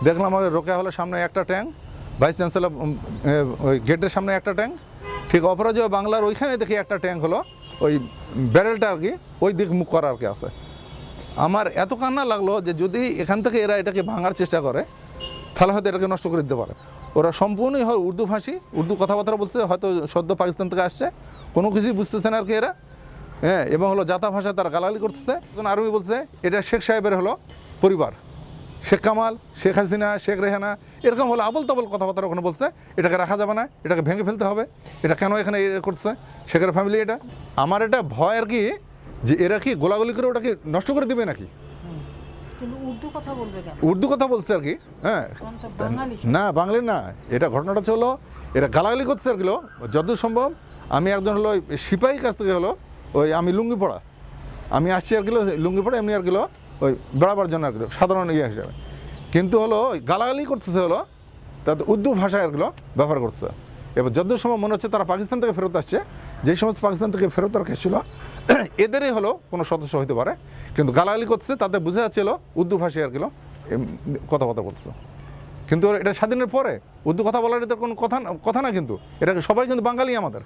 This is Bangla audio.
দেখলাম আমাদের রোকেয়া হলের সামনে একটা ট্যাঙ্ক, ভাইস চ্যান্সেলর ওই গেটের সামনে একটা ট্যাঙ্ক, ঠিক অপরাজয় বাংলার ওইখানে দেখি একটা ট্যাঙ্ক হলো, ওই ব্যারেলটা আর কি ওই দিক মুখ করা আর কি আছে। আমার এত কান্না লাগলো যে যদি এখান থেকে এরা এটাকে ভাঙার চেষ্টা করে তাহলে হয়তো এটাকে নষ্ট করে দিতে পারে। ওরা সম্পূর্ণই হয় উর্দু ভাষী, উর্দু কথাবার্তা বলছে, হয়তো সদ্য পাকিস্তান থেকে আসছে, কোনো কিছুই বুঝতেছে না আর কি এরা। হ্যাঁ, এবং হলো জাতা ভাষায় তারা গালাগালি করতেছে। এখন আরবি বলছে এটা শেখ সাহেবের হলো পরিবার, শেখ কামাল, শেখ হাসিনা, শেখ রেহানা, এরকম হলো আবল তাবল কথাবার্তা ওখানে বলছে। এটাকে রাখা যাবে না, এটাকে ভেঙে ফেলতে হবে, এটা কেন এখানে করছে শেখের ফ্যামিলি। এটা আমার এটা ভয় আর কি যে এরা কি গোলাগুলি করে ওটাকে নষ্ট করে দিবে নাকি। কিন্তু উর্দু কথা বলবে কেন? উর্দু কথা বলছে আর কি। হ্যাঁ, কারণ তো বাঙালি। না বাঙালি না, এটা ঘটনাটা হচ্ছে হলো এরা গালাগালি করছে আর কিলো। যতদূর সম্ভব আমি একজন হলো সিপাহী কাছ থেকে হলো ওই আমি লুঙ্গি পড়া, আমি আসছি আর কিলো লুঙ্গি পড়া এমনি আর কিলো ওই বেড়াবার জন্য আর কিলো সাধারণ ইয়ে হিসাবে, কিন্তু হলো ওই গালাগালি করতেছে হলো তাদের উর্দু ভাষায় আর কিলো ব্যবহার করছে। এবার যতদূর সময় মনে হচ্ছে তারা পাকিস্তান থেকে ফেরত আসছে, যেই সমস্ত পাকিস্তান থেকে ফেরত রাখা ছিল এদেরই হলো কোনো সদস্য হতে পারে, কিন্তু গালাগালি করছে তাতে বোঝা যাচ্ছিল উর্দু ভাষায় আর কিলো কথাবার্তা বলছে। কিন্তু এটা স্বাধীনের পরে উর্দু কথা বলার এটা কোনো কথা না, কিন্তু এটা সবাই কিন্তু বাঙালি আমাদের।